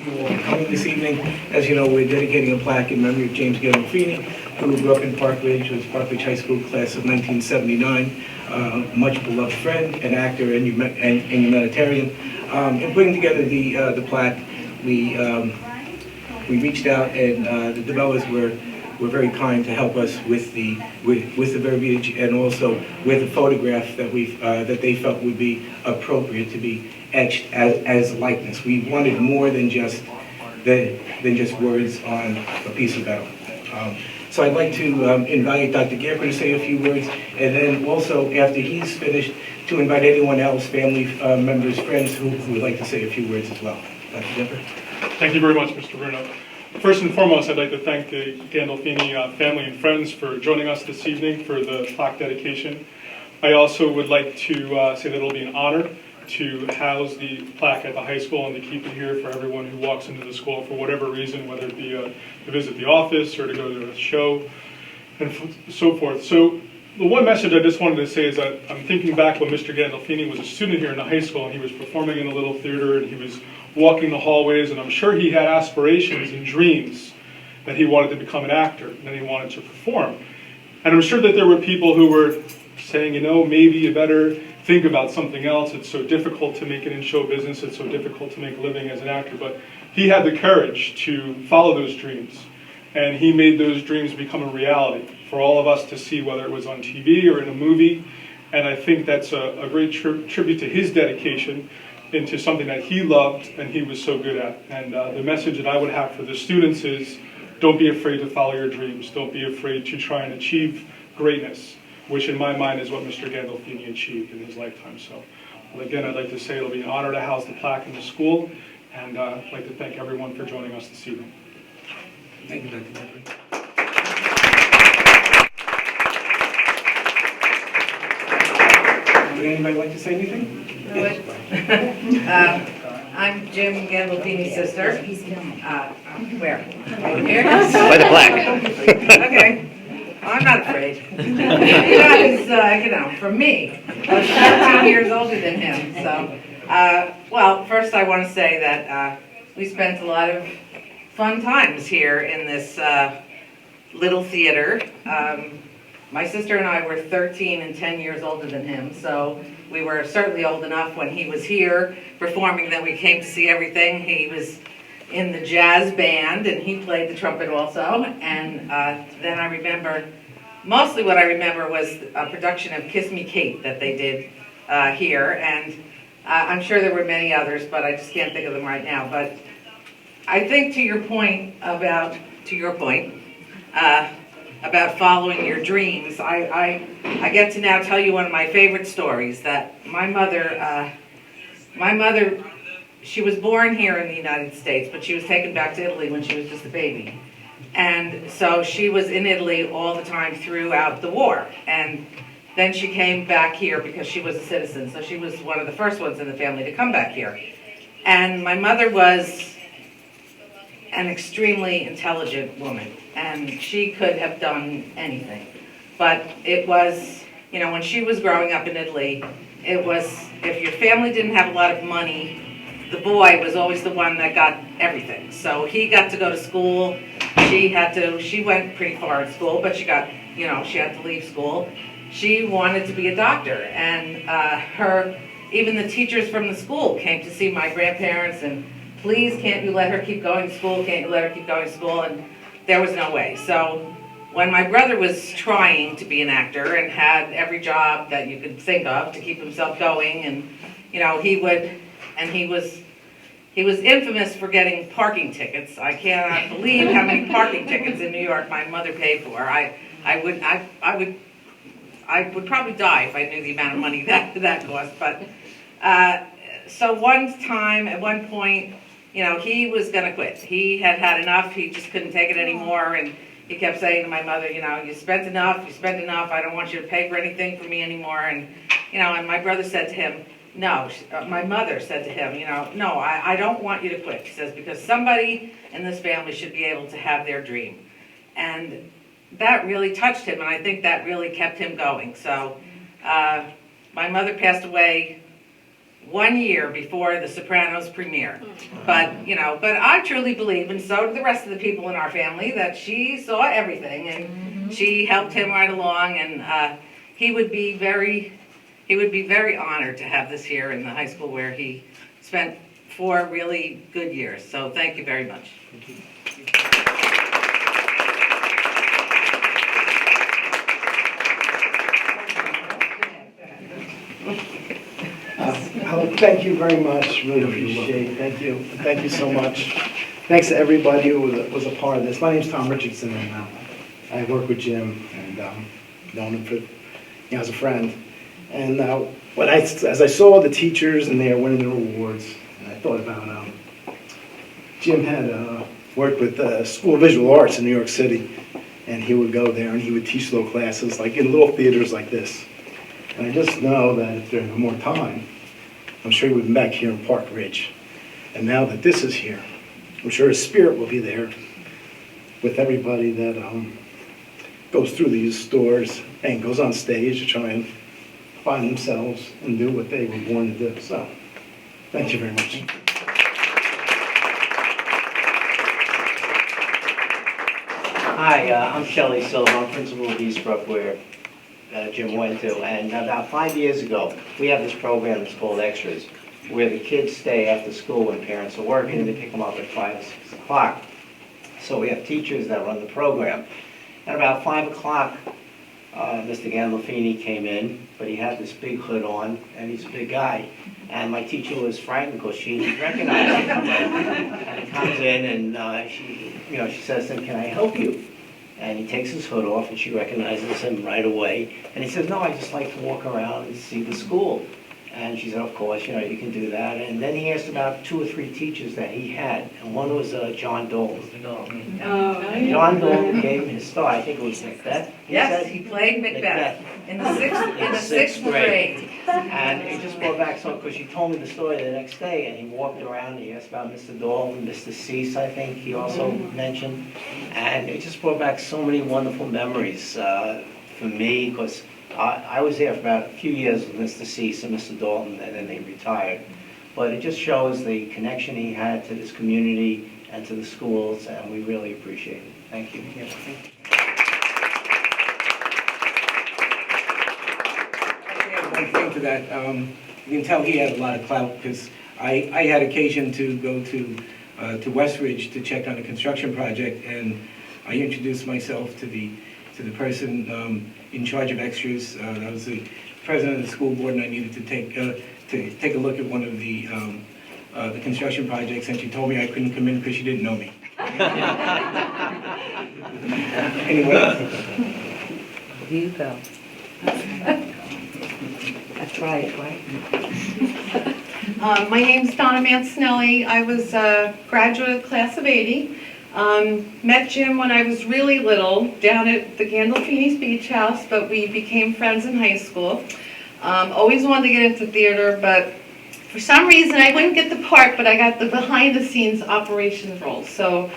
you all for coming this evening. As you know, we're dedicating a plaque in memory of James Gandolfini, who grew up in Park Ridge, was Park Ridge High School class of 1979, much beloved friend, an actor and humanitarian. In putting together the plaque, we reached out, and the developers were very kind to help us with the verbiage and also with a photograph that they felt would be appropriate to be etched as likeness. We wanted more than just words on a piece of metal. So I'd like to invite Dr. Gamper to say a few words, and then also after he's finished, to invite anyone else, family members, friends who would like to say a few words as well. Dr. Gamper. Thank you very much, Mr. Bruno. First and foremost, I'd like to thank the Gandolfini family and friends for joining us this evening for the plaque dedication. I also would like to say that it'll be an honor to house the plaque at the high school and to keep it here for everyone who walks into the school for whatever reason, whether it be to visit the office or to go to a show and so forth. So the one message I just wanted to say is that I'm thinking back when Mr. Gandolfini was a student here in the high school, and he was performing in a little theater, and he was walking the hallways, and I'm sure he had aspirations and dreams that he wanted to become an actor, and that he wanted to perform. And I'm sure that there were people who were saying, you know, maybe you better think about something else. It's so difficult to make it in show business. It's so difficult to make a living as an actor. But he had the courage to follow those dreams. And he made those dreams become a reality for all of us to see, whether it was on TV or in a movie. And I think that's a great tribute to his dedication into something that he loved and he was so good at. And the message that I would have for the students is, don't be afraid to follow your dreams. Don't be afraid to try and achieve greatness, which in my mind is what Mr. Gandolfini achieved in his lifetime. So, well, again, I'd like to say it'll be an honor to house the plaque in the school, and I'd like to thank everyone for joining us this evening. Thank you, Dr. Gamper. Would anybody like to say anything? I'm Jim Gandolfini's sister. Where? Over here? By the plaque. Okay. I'm not afraid. Because, for me, I was 13 years older than him. So, well, first I want to say that we spent a lot of fun times here in this little theater. My sister and I were 13 and 10 years older than him, so we were certainly old enough when he was here performing that we came to see everything. He was in the jazz band, and he played the trumpet also. And then I remember, mostly what I remember was a production of Kiss Me Kate that they did here. And I'm sure there were many others, but I just can't think of them right now. But I think to your point about following your dreams, I get to now tell you one of my favorite stories, that my mother, she was born here in the United States, but she was taken back to Italy when she was just a baby. And so she was in Italy all the time throughout the war. And then she came back here because she was a citizen. So she was one of the first ones in the family to come back here. And my mother was an extremely intelligent woman, and she could have done anything. But it was, you know, when she was growing up in Italy, it was, if your family didn't have a lot of money, the boy was always the one that got everything. So he got to go to school. She went pretty far in school, but she got, you know, she had to leave school. She wanted to be a doctor, and even the teachers from the school came to see my grandparents and, please, can't you let her keep going to school? Can't you let her keep going to school? And there was no way. So when my brother was trying to be an actor and had every job that you could think of to keep himself going, and you know, he was infamous for getting parking tickets. I cannot believe how many parking tickets in New York my mother paid for. I would probably die if I knew the amount of money that cost. But so at one point, you know, he was going to quit. He had had enough. He just couldn't take it anymore. And he kept saying to my mother, you know, you spent enough. I don't want you to pay for anything for me anymore. And, you know, and my brother said to him, no, my mother said to him, you know, no, I don't want you to quit. She says, because somebody in this family should be able to have their dream. And that really touched him. And I think that really kept him going. So my mother passed away 1 year before The Sopranos premiere. But I truly believe, and so do the rest of the people in our family, that she saw everything and she helped him right along, and he would be very honored to have this here in the high school where he spent 4 really good years. So thank you very much. Thank you very much, really appreciate it, thank you. Thank you so much. Thanks to everybody who was a part of this. My name's Tom Richardson, and I work with Jim, and known him for, as a friend. And as I saw the teachers and they were winning their awards, and I thought about, Jim had worked with the School of Visual Arts in New York City, and he would go there and he would teach little classes, like in little theaters like this. And I just know that if there were more time, I'm sure he would be back here in Park Ridge. And now that this is here, I'm sure his spirit will be there with everybody that goes through these doors and goes on stage to try and find themselves and do what they were born to do. So, thank you very much. Hi, I'm Shelley Silva. I'm principal of Eastbrook, where Jim went to. And about 5 years ago, we have this program that's called Extras, where the kids stay after school when parents are working and they pick them up at 5 or 6 o'clock. So we have teachers that run the program. At about 5 o'clock, Mr. Gandolfini came in, but he had this big hood on, and he's a big guy. And my teacher was frightened because she didn't recognize him. And he comes in and she says to him, "Can I help you?" And he takes his hood off, and she recognizes him right away. And he says, "No, I just like to walk around and see the school." And she said, "Of course, you can do that." And then he asked about 2 or 3 teachers that he had, and one was John Dalton. And John Dalton gave him his star. I think it was Macbeth. Yes, he played Macbeth in the sixth grade. And it just brought back so, because she told me the story the next day, and he walked around and he asked about Mr. Dalton, Mr. Cease, I think he also mentioned. And it just brought back so many wonderful memories for me, because I was there for about a few years with Mr. Cease and Mr. Dalton, and then they retired. But it just shows the connection he had to this community and to the schools, and we really appreciate it. Thank you. One thing to that, you can tell he had a lot of clout, because I had occasion to go to Westridge to check on a construction project, and I introduced myself to the person in charge of extras. I was the president of the school board, and I needed to take a look at one of the construction projects, and she told me I couldn't come in because she didn't know me. Anyway. You go. That's right. My name's Donna Mancinelli. I was a graduate of class of 80. Met Jim when I was really little down at the Gandolfini's Beach House, but we became friends in high school. Always wanted to get into theater, but for some reason I wouldn't get the part, but I got the behind-the-scenes operations role. So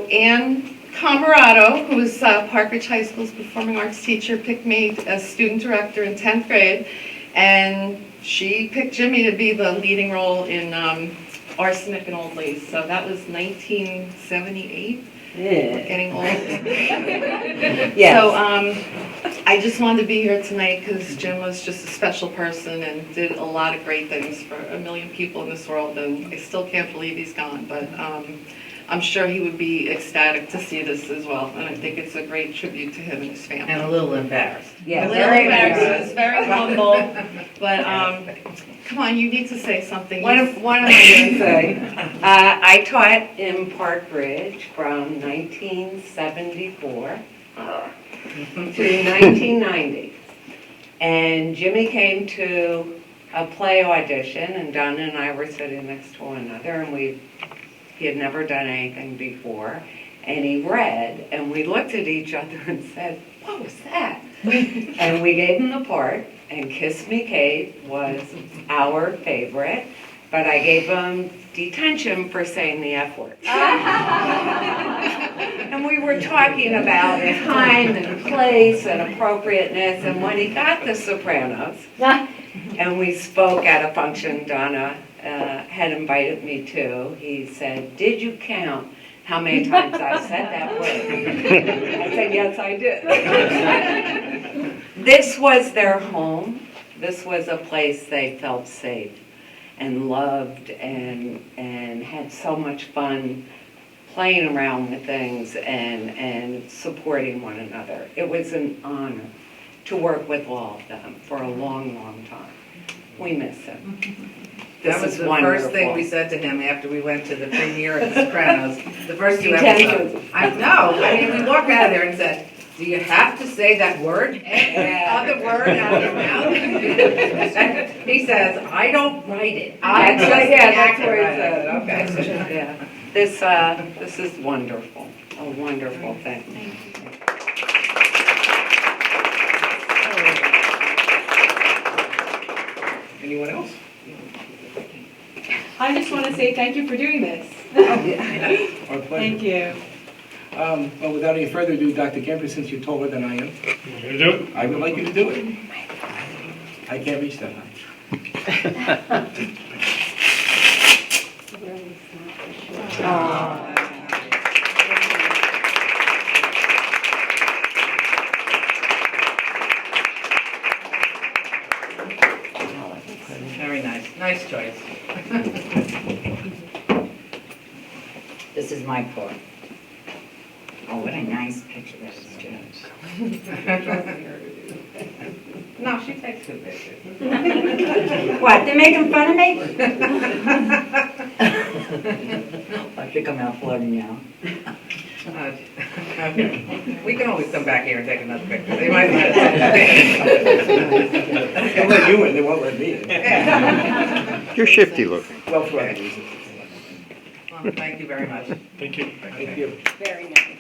Ann Camarado, who was Park Ridge High School's performing arts teacher, picked me as student director in 10th grade, and she picked Jimmy to be the leading role in Arsenic and Old Lace. So that was 1978. Yeah. We're getting old. Yes. So I just wanted to be here tonight because Jim was just a special person and did a lot of great things for a million people in this world, and I still can't believe he's gone, but I'm sure he would be ecstatic to see this as well, and I think it's a great tribute to him and his family. And a little embarrassed. Yeah, A little embarrassed. He was very humble, but come on, you need to say something. What am I going to say? I taught in Park Ridge from 1974 to 1990. And Jimmy came to a play audition, and Donna and I were sitting next to one another, and he had never done anything before. And he read, and we looked at each other and said, "What was that?" And we gave him the part, and Kiss Me Kate was our favorite, but I gave him detention for saying the F word. And we were talking about time and place and appropriateness, and when he got The Sopranos, And we spoke at a function Donna had invited me to. He said, "Did you count how many times I said that word?" I said, "Yes, I did." This was their home. This was a place they felt safe and loved and had so much fun playing around with things and supporting one another. It was an honor to work with all of them for a long, long time. We miss him. This That was is the wonderful. first thing we said to him after we went to the premiere of The Sopranos. The first two Intentions. episodes. I know. I mean, we walked out of there and said, "Do you have to say that word? Every other word out of your mouth?" He says, "I don't write it. I That's just right, yeah, the that's actor what he writes it." said. Okay. Yeah. This is wonderful, a wonderful thing. Anyone else? I just want to say thank you for doing this. Our pleasure. Thank you. Well, without any further ado, Dr. Kemper, since you're taller than I am, You want me to do it? I would like you to do it. I can't reach that high. Very nice. Nice choice. This is my part. Oh, what a nice picture that is, James. No, she takes good pictures. What, they're making fun of me? I think I'm out flooding now. Okay. We can always come back here and take another picture. They might let us. They'll let you in, they won't let me in. You're shifty looking. Well, for other reasons. Well, thank you very much. Thank you. Thank you. Very nice.